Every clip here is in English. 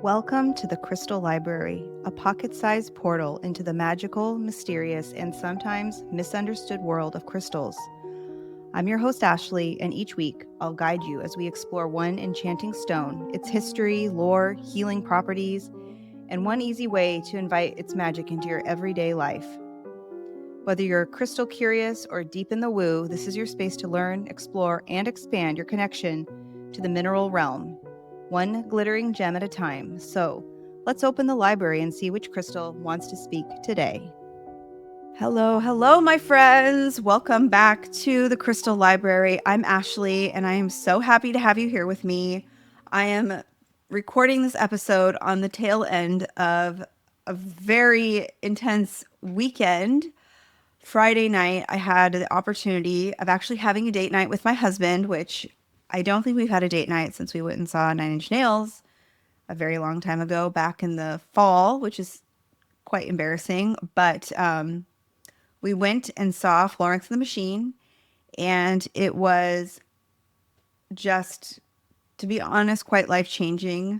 Welcome to the Crystal Library, a pocket-sized portal into the magical, mysterious, and sometimes misunderstood world of crystals. I'm your host, Ashleigh, and each week I'll guide you as we explore one enchanting stone, its history, lore, healing properties, and one easy way to invite its magic into your everyday life. Whether you're crystal curious or deep in the woo, this is your space to learn, explore, and expand your connection to the mineral realm, one glittering gem at a time. So let's open the library and see which crystal wants to speak today. Hello, my friends. Welcome back to the Crystal Library. I'm Ashleigh, and I am so happy to have you here with me. I am recording this episode on the tail end of a very intense weekend. Friday night, I had the opportunity of actually having a date night with my husband, which I don't think we've had a date night since we went and saw Nine Inch Nails a very long time ago, back in the fall, which is quite embarrassing. But we went and saw Florence and the Machine, and it was just, to be honest, quite life-changing.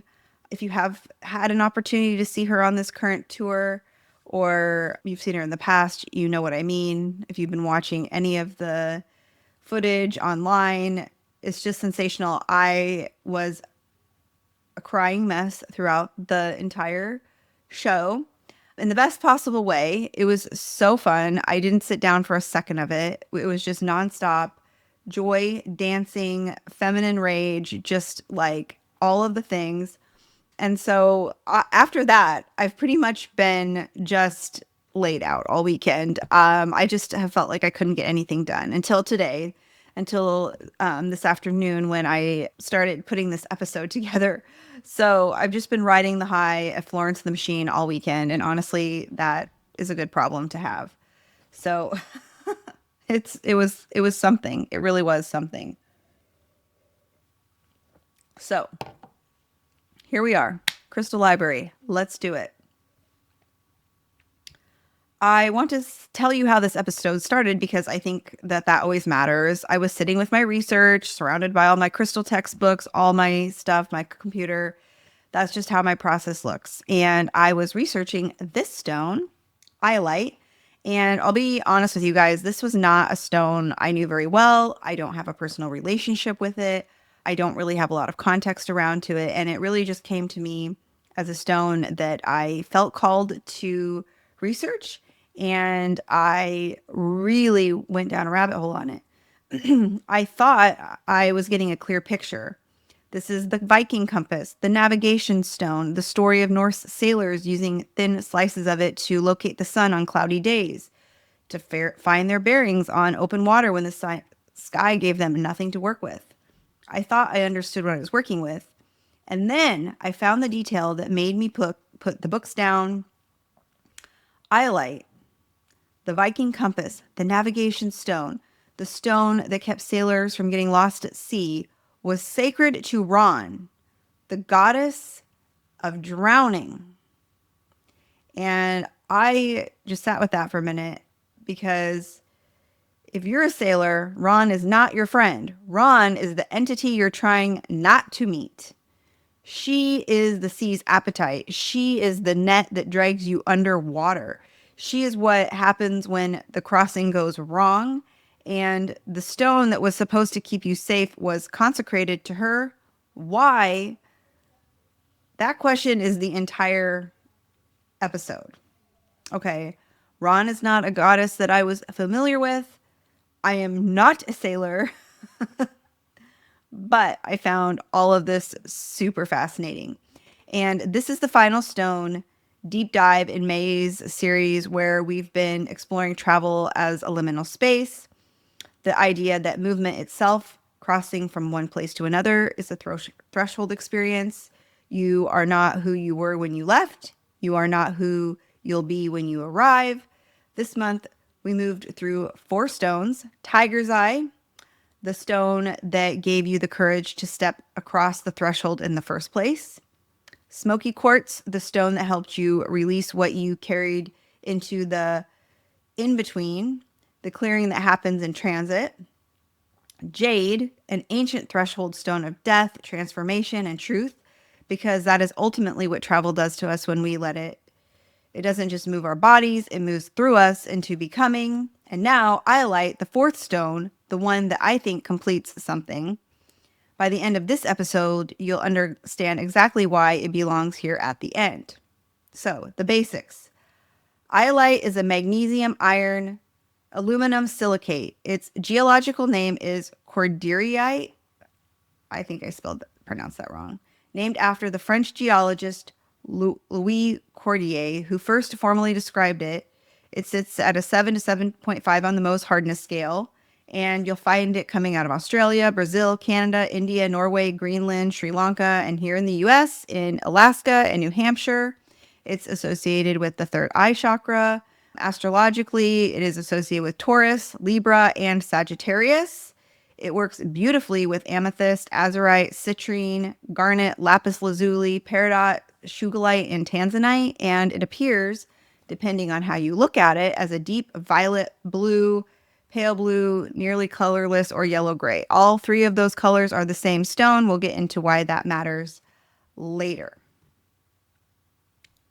If you have had an opportunity to see her on this current tour, or you've seen her in the past, you know what I mean. If you've been watching any of the footage online, it's just sensational. I was a crying mess throughout the entire show in the best possible way. It was so fun. I didn't sit down for a second of it. It was just nonstop joy, dancing, feminine rage, just like all of the things. And so after that, I've pretty much been just laid out all weekend. I just have felt like I couldn't get anything done until today, until this afternoon when I started putting this episode together. So I've just been riding the high of Florence and the Machine all weekend. And honestly, that is a good problem to have. So it was something. It really was something. So here we are, Crystal Library. Let's do it. I want to tell you how this episode started because I think that always matters. I was sitting with my research, surrounded by all my crystal textbooks, all my stuff, my computer. That's just how my process looks. And I was researching this stone, Iolite. And I'll be honest with you guys, this was not a stone I knew very well. I don't have a personal relationship with it. I don't really have a lot of context around to it. And it really just came to me as a stone that I felt called to research. And I really went down a rabbit hole on it. I thought I was getting a clear picture. This is the Viking compass, the navigation stone, the story of Norse sailors using thin slices of it to locate the sun on cloudy days, to find their bearings on open water when the sky gave them nothing to work with. I thought I understood what I was working with. And then I found the detail that made me put the books down. Iolite, the Viking compass, the navigation stone, the stone that kept sailors from getting lost at sea, was sacred to Ran, the goddess of drowning. And I just sat with that for a minute because if you're a sailor, Ran is not your friend. Ran is the entity you're trying not to meet. She is the sea's appetite. She is the net that drags you underwater. She is what happens when the crossing goes wrong. And the stone that was supposed to keep you safe was consecrated to her. Why? That question is the entire episode. Okay. Ran is not a goddess that I was familiar with. I am not a sailor. But I found all of this super fascinating. And this is the final stone deep dive in May's series where we've been exploring travel as a liminal space. The idea that movement itself, crossing from one place to another, is a threshold experience. You are not who you were when you left. You are not who you'll be when you arrive. This month, we moved through 4 stones. Tiger's Eye, the stone that gave you the courage to step across the threshold in the first place. Smoky Quartz, the stone that helped you release what you carried into the in-between, the clearing that happens in transit. Jade, an ancient threshold stone of death, transformation, and truth, because that is ultimately what travel does to us when we let it. It doesn't just move our bodies, it moves through us into becoming. And now, Iolite, the fourth stone, the one that I think completes something. By the end of this episode, you'll understand exactly why it belongs here at the end. So, the basics. Iolite is a magnesium iron aluminum silicate. Its geological name is cordierite. I think I pronounced that wrong. Named after the French geologist Louis Cordier, who first formally described it. It sits at a 7 to 7.5 on the Mohs hardness scale, and you'll find it coming out of Australia, Brazil, Canada, India, Norway, Greenland, Sri Lanka, and here in the US, in Alaska and New Hampshire. It's associated with the third eye chakra. Astrologically, it is associated with Taurus, Libra, and Sagittarius. It works beautifully with amethyst, azurite, citrine, garnet, lapis lazuli, peridot, sugilite, and tanzanite, and it appears, depending on how you look at it, as a deep violet, blue, pale blue, nearly colorless, or yellow-gray. All three of those colors are the same stone. We'll get into why that matters later.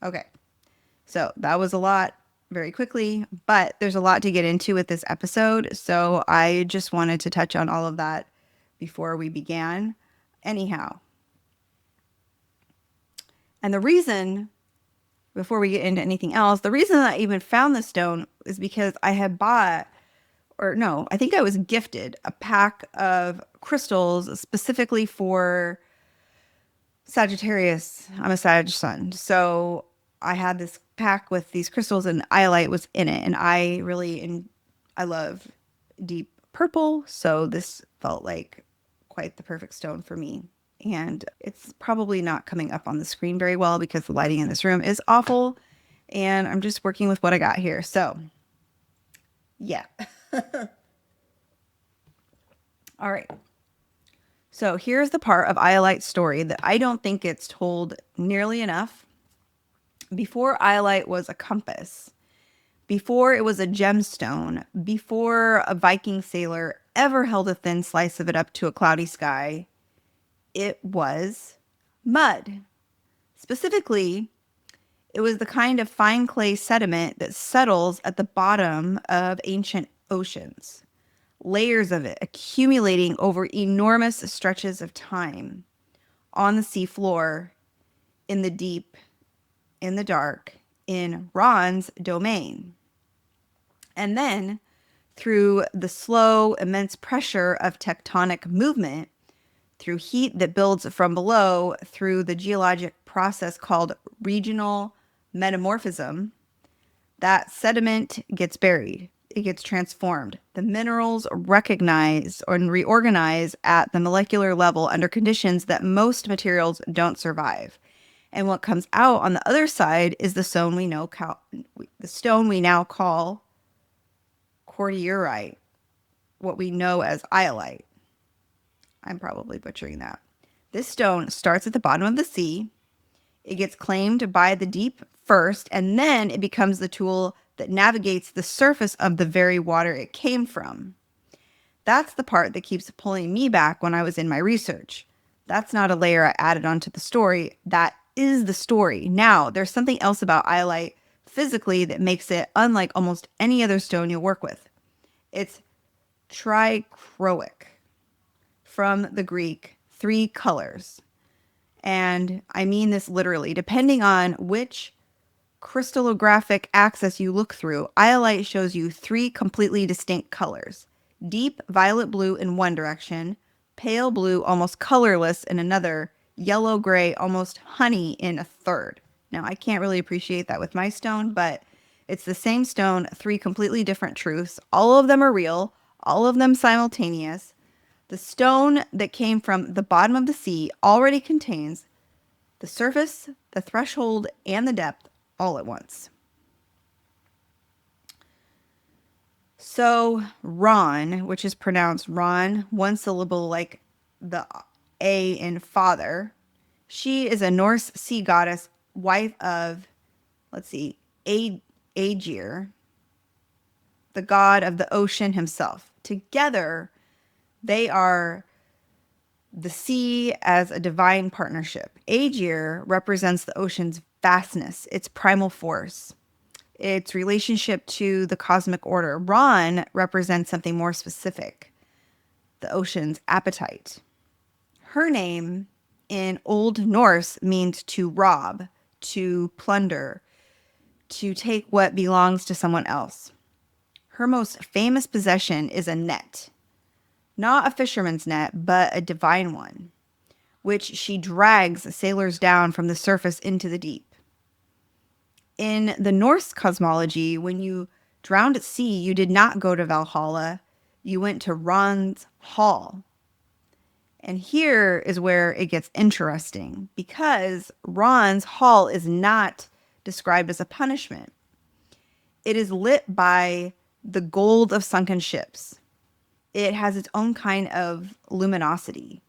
Okay, so that was a lot very quickly, but there's a lot to get into with this episode, so I just wanted to touch on all of that before we began. Anyhow, and the reason, before we get into anything else, the reason that I even found the stone is because I had bought, or no, I think I was gifted a pack of crystals specifically for Sagittarius. I'm a Sag sun, so I had this pack with these crystals and Iolite was in it, and I love deep purple, so this felt like quite the perfect stone for me. And it's probably not coming up on the screen very well because the lighting in this room is awful, and I'm just working with what I got here. So yeah. All right. So here's the part of Iolite's story that I don't think gets told nearly enough. Before Iolite was a compass, before it was a gemstone, before a Viking sailor ever held a thin slice of it up to a cloudy sky, it was mud. Specifically, it was the kind of fine clay sediment that settles at the bottom of ancient oceans. Layers of it accumulating over enormous stretches of time on the seafloor, in the deep, in the dark, in Ron's domain. And then, through the slow, immense pressure of tectonic movement, through heat that builds from below, through the geologic process called regional metamorphism, that sediment gets buried. It gets transformed. The minerals recognize or reorganize at the molecular level under conditions that most materials don't survive. And what comes out on the other side is the stone we now call cordierite, what we know as Iolite. I'm probably butchering that. This stone starts at the bottom of the sea. It gets claimed by the deep first, and then it becomes the tool that navigates the surface of the very water it came from. That's the part that keeps pulling me back when I was in my research. That's not a layer I added onto the story. That is the story. Now, there's something else about Iolite physically that makes it unlike almost any other stone you'll work with. It's trichroic, from the Greek, three colors. And I mean this literally. Depending on which crystallographic axis you look through, Iolite shows you three completely distinct colors. Deep violet blue in one direction, pale blue almost colorless in another, yellow gray almost honey in a third. Now, I can't really appreciate that with my stone, but it's the same stone, three completely different truths. All of them are real, all of them simultaneous. The stone that came from the bottom of the sea already contains the surface, the threshold, and the depth all at once. So Ron, which is pronounced Ron, one syllable like the A in father, she is a Norse sea goddess, wife of, Aegir, the god of the ocean himself. Together, they are The sea as a divine partnership. Aegir represents the ocean's vastness, its primal force, its relationship to the cosmic order. Ran represents something more specific, the ocean's appetite. Her name in Old Norse means to rob, to plunder, to take what belongs to someone else. Her most famous possession is a net, not a fisherman's net, but a divine one, which she drags sailors down from the surface into the deep. In the Norse cosmology, when you drowned at sea, you did not go to Valhalla, you went to Ran's Hall. And here is where it gets interesting, because Ran's Hall is not described as a punishment. It is lit by the gold of sunken ships. It has its own kind of luminosity.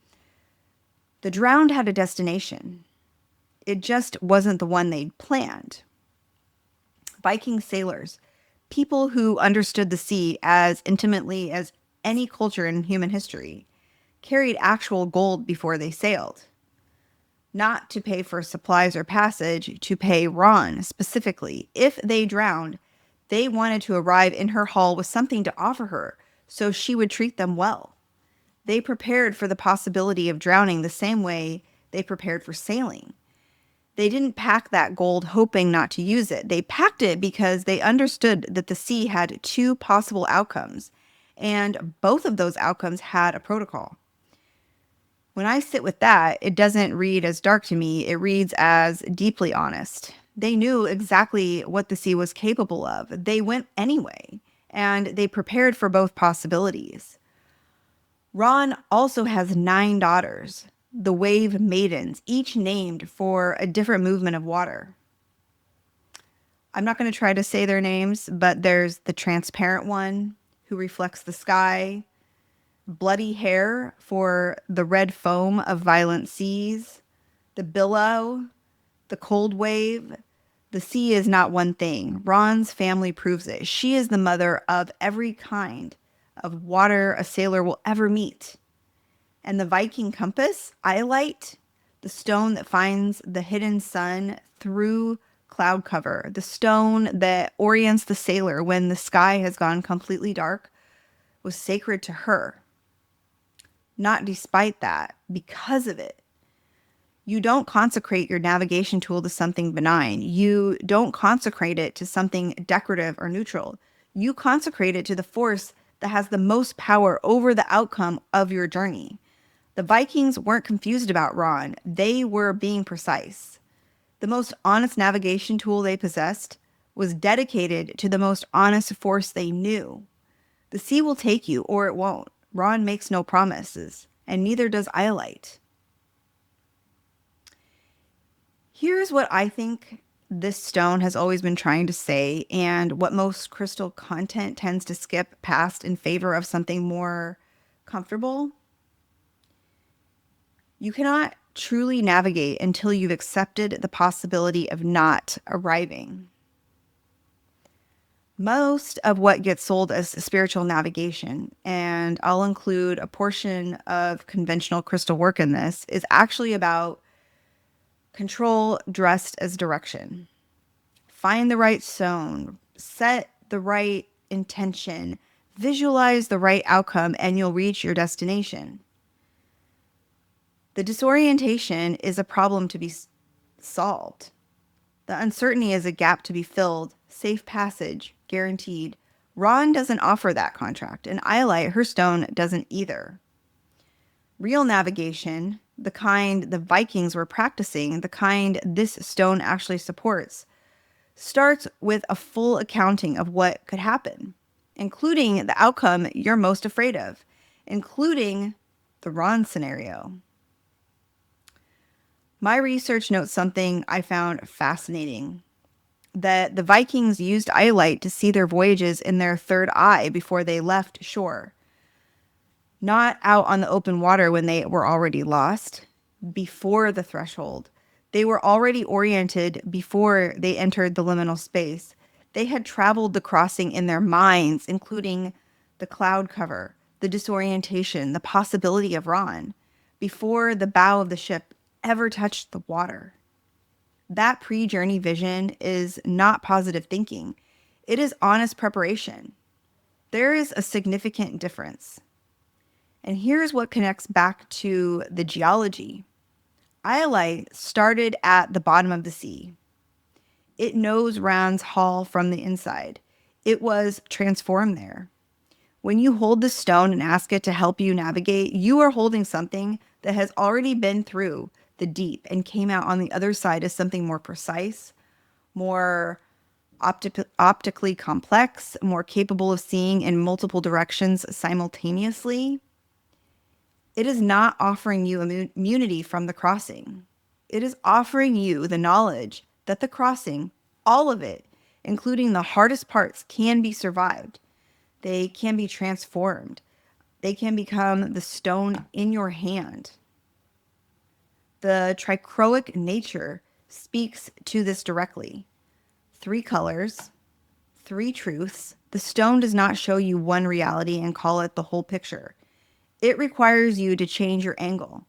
The drowned had a destination. It just wasn't the one they'd planned. Viking sailors, people who understood the sea as intimately as any culture in human history, carried actual gold before they sailed. Not to pay for supplies or passage, to pay Ran specifically. If they drowned, they wanted to arrive in her hall with something to offer her, so she would treat them well. They prepared for the possibility of drowning the same way they prepared for sailing. They didn't pack that gold hoping not to use it. They packed it because they understood that the sea had two possible outcomes, and both of those outcomes had a protocol. When I sit with that, it doesn't read as dark to me. It reads as deeply honest. They knew exactly what the sea was capable of. They went anyway, and they prepared for both possibilities. Ran also has 9 daughters, the wave maidens, each named for a different movement of water. I'm not going to try to say their names, but there's the transparent one who reflects the sky, bloody hair for the red foam of violent seas, the billow, the cold wave. The sea is not one thing. Ran's family proves it. She is the mother of every kind of water a sailor will ever meet. And the Viking compass, Iolite, the stone that finds the hidden sun through cloud cover, the stone that orients the sailor when the sky has gone completely dark, was sacred to her. Not despite that, because of it. You don't consecrate your navigation tool to something benign. You don't consecrate it to something decorative or neutral. You consecrate it to the force that has the most power over the outcome of your journey. The Vikings weren't confused about Ran. They were being precise. The most honest navigation tool they possessed was dedicated to the most honest force they knew. The sea will take you, or it won't. Ran makes no promises, and neither does Iolite. Here's what I think this stone has always been trying to say, and what most crystal content tends to skip past in favor of something more comfortable. You cannot truly navigate until you've accepted the possibility of not arriving. Most of what gets sold as spiritual navigation, and I'll include a portion of conventional crystal work in this, is actually about control dressed as direction. Find the right zone, set the right intention, visualize the right outcome, and you'll reach your destination. The disorientation is a problem to be solved. The uncertainty is a gap to be filled, safe passage, guaranteed. Ran doesn't offer that contract, and Iolite, her stone, doesn't either. Real navigation, the kind the Vikings were practicing, the kind this stone actually supports, starts with a full accounting of what could happen, including the outcome you're most afraid of, including the Ran scenario. My research notes something I found fascinating, that the Vikings used Iolite to see their voyages in their third eye before they left shore. Not out on the open water when they were already lost, before the threshold. They were already oriented before they entered the liminal space. They had traveled the crossing in their minds, including the cloud cover, the disorientation, the possibility of Ran. before the bow of the ship ever touched the water. That pre-journey vision is not positive thinking. It is honest preparation. There is a significant difference. And here's what connects back to the geology. Iolite started at the bottom of the sea. It knows Rand's Hall from the inside. It was transformed there. When you hold the stone and ask it to help you navigate, you are holding something that has already been through the deep and came out on the other side as something more precise, more optically complex, more capable of seeing in multiple directions simultaneously. It is not offering you immunity from the crossing. It is offering you the knowledge that the crossing, all of it, including the hardest parts, can be survived. They can be transformed. They can become the stone in your hand. The trichroic nature speaks to this directly. 3 colors, 3 truths. The stone does not show you one reality and call it the whole picture. It requires you to change your angle,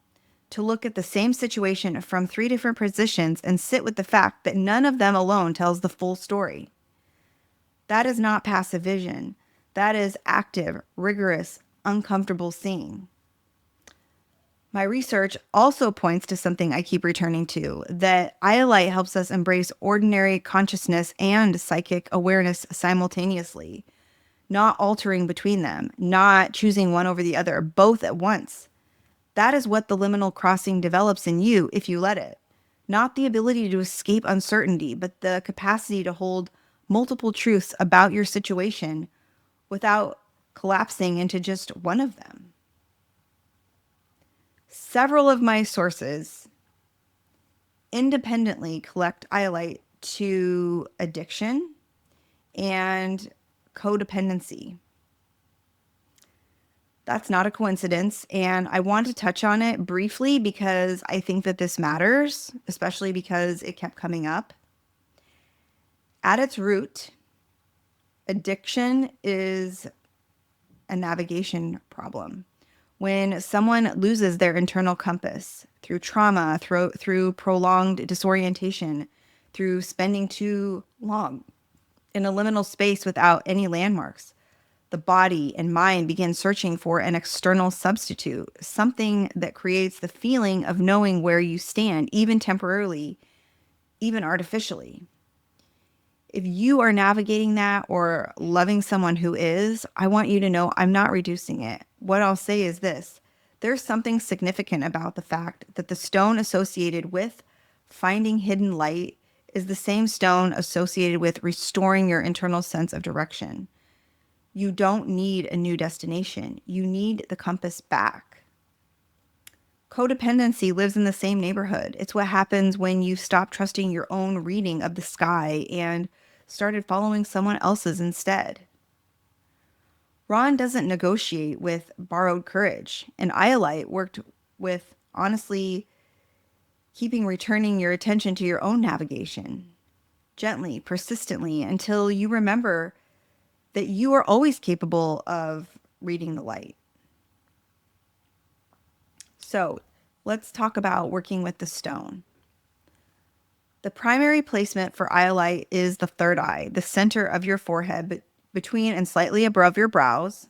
to look at the same situation from 3 different positions and sit with the fact that none of them alone tells the full story. That is not passive vision. That is active, rigorous, uncomfortable seeing. My research also points to something I keep returning to, that Iolite helps us embrace ordinary consciousness and psychic awareness simultaneously, not altering between them, not choosing one over the other, both at once. That is what the liminal crossing develops in you if you let it. Not the ability to escape uncertainty, but the capacity to hold multiple truths about your situation without collapsing into just one of them. Several of my sources independently collect Iolite to addiction and codependency. That's not a coincidence, and I want to touch on it briefly because I think that this matters, especially because it kept coming up. At its root, addiction is a navigation problem. When someone loses their internal compass through trauma, through prolonged disorientation, through spending too long in a liminal space without any landmarks, the body and mind begin searching for an external substitute, something that creates the feeling of knowing where you stand, even temporarily, even artificially. If you are navigating that or loving someone who is, I want you to know I'm not reducing it. What I'll say is this. There's something significant about the fact that the stone associated with finding hidden light is the same stone associated with restoring your internal sense of direction. You don't need a new destination. You need the compass back. Codependency lives in the same neighborhood. It's what happens when you stop trusting your own reading of the sky and started following someone else's instead. Ron doesn't negotiate with borrowed courage, and Iolite worked with honestly returning your attention to your own navigation, gently, persistently, until you remember that you are always capable of reading the light. So let's talk about working with the stone. The primary placement for Iolite is the third eye, the center of your forehead, between and slightly above your brows.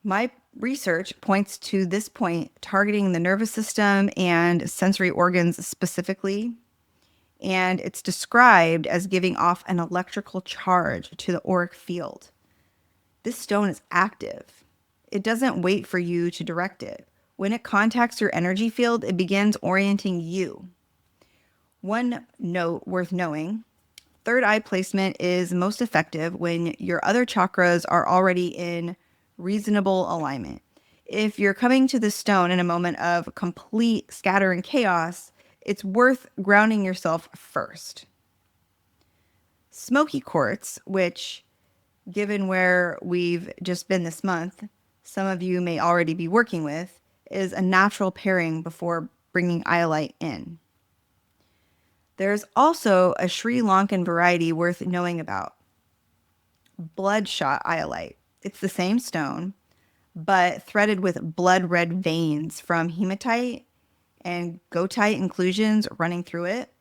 My research points to this point targeting the nervous system and sensory organs specifically, and it's described as giving off an electrical charge to the auric field. This stone is active. It doesn't wait for you to direct it. When it contacts your energy field, it begins orienting you. One note worth knowing, third eye placement is most effective when your other chakras are already in reasonable alignment. If you're coming to the stone in a moment of complete scatter and chaos, it's worth grounding yourself first. Smoky quartz, which, given where we've just been this month, some of you may already be working with, is a natural pairing before bringing Iolite in. There's also a Sri Lankan variety worth knowing about. Bloodshot Iolite. It's the same stone, but threaded with blood red veins from hematite and goethite inclusions running through it.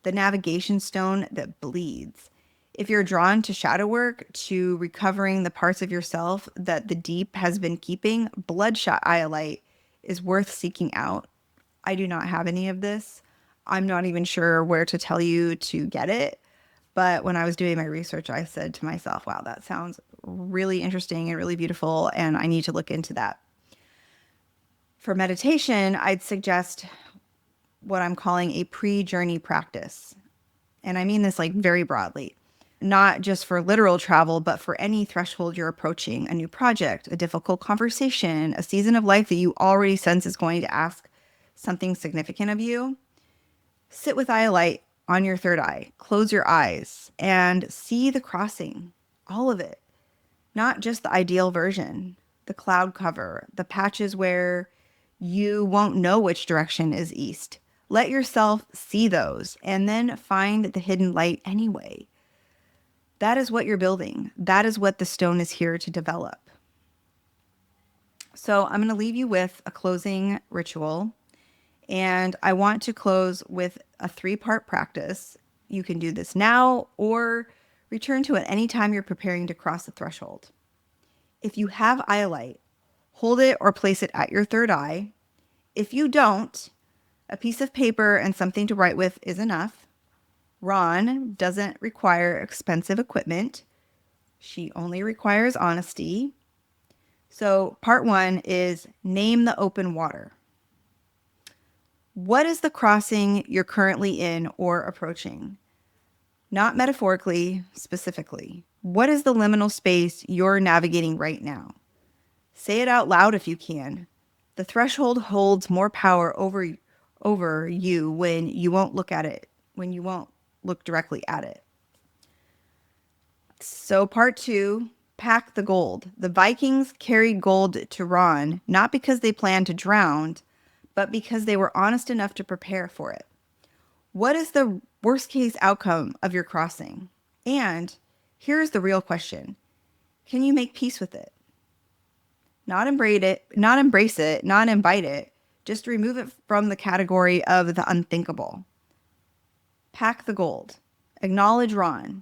The navigation stone that bleeds. If you're drawn to shadow work, to recovering the parts of yourself that the deep has been keeping, bloodshot iolite is worth seeking out. I do not have any of this. I'm not even sure where to tell you to get it. But when I was doing my research, I said to myself, wow, that sounds really interesting and really beautiful, and I need to look into that. For meditation, I'd suggest what I'm calling a pre-journey practice. And I mean this like very broadly, not just for literal travel, but for any threshold you're approaching, a new project, a difficult conversation, a season of life that you already sense is going to ask something significant of you. Sit with Iolite on your third eye, close your eyes, and see the crossing, all of it. Not just the ideal version, the cloud cover, the patches where you won't know which direction is east. Let yourself see those and then find the hidden light anyway. That is what you're building. That is what the stone is here to develop. So I'm going to leave you with a closing ritual. And I want to close with a 3-part practice. You can do this now or return to it anytime you're preparing to cross the threshold. If you have Iolite, hold it or place it at your third eye. If you don't, a piece of paper and something to write with is enough. Ron doesn't require expensive equipment. She only requires honesty. So part 1 is name the open water. What is the crossing you're currently in or approaching? Not metaphorically, specifically. What is the liminal space you're navigating right now? Say it out loud if you can. The threshold holds more power over you when you won't look at it, when you won't look directly at it. So part 2, pack the gold. The Vikings carried gold to Ron, not because they planned to drown, but because they were honest enough to prepare for it. What is the worst case outcome of your crossing? And here's the real question. Can you make peace with it? Not embrace it, not invite it. Just remove it from the category of the unthinkable. Pack the gold. Acknowledge Ron.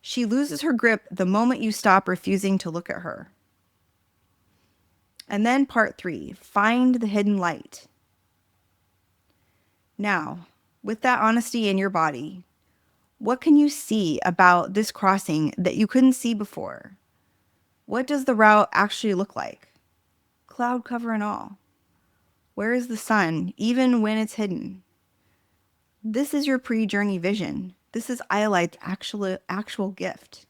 She loses her grip the moment you stop refusing to look at her. And then part 3, find the hidden light. Now, with that honesty in your body, what can you see about this crossing that you couldn't see before? What does the route actually look like? Cloud cover and all. Where is the sun, even when it's hidden? This is your pre-journey vision. This is Iolite's actual gift.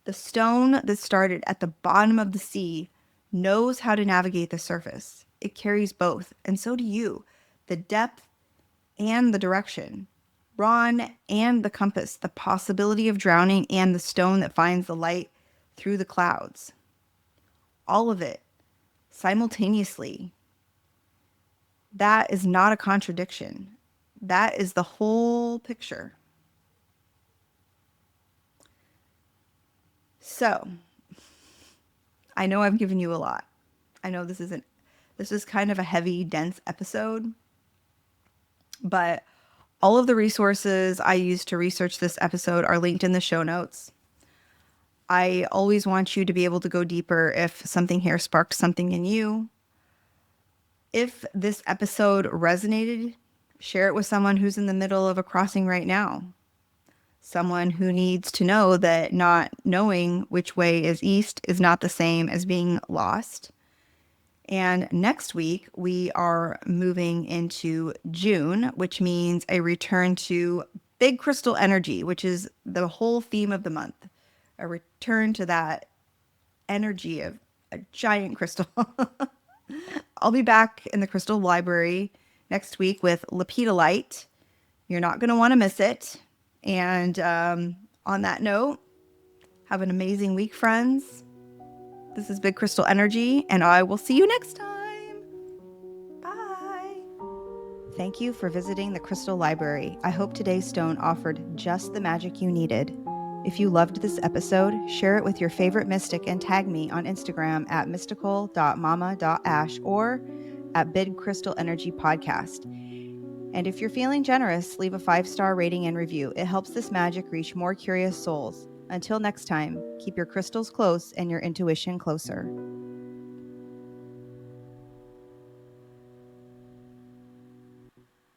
The stone that started at the bottom of the sea knows how to navigate the surface. It carries both, and so do you. The depth and the direction. Ron and the compass, the possibility of drowning, and the stone that finds the light through the clouds. All of it simultaneously. That is not a contradiction. That is the whole picture. So, I know I've given you a lot. I know this is kind of a heavy, dense episode, but all of the resources I used to research this episode are linked in the show notes. I always want you to be able to go deeper if something here sparked something in you. If this episode resonated, share it with someone who's in the middle of a crossing right now. Someone who needs to know that not knowing which way is east is not the same as being lost. And next week, we are moving into June, which means a return to big crystal energy, which is the whole theme of the month. A return to that energy of a giant crystal. I'll be back in the crystal library next week with Lepidolite. You're not going to want to miss it. And on that note, have an amazing week, friends. This is Big Crystal Energy, and I will see you next time. Bye. Thank you for visiting the Crystal Library. I hope today's stone offered just the magic you needed. If you loved this episode, share it with your favorite mystic and tag me on Instagram at mystical.mama.ash or at Bid Crystal Energy Podcast. And if you're feeling generous, leave a 5-star rating and review. It helps this magic reach more curious souls. Until next time, keep your crystals close and your intuition closer.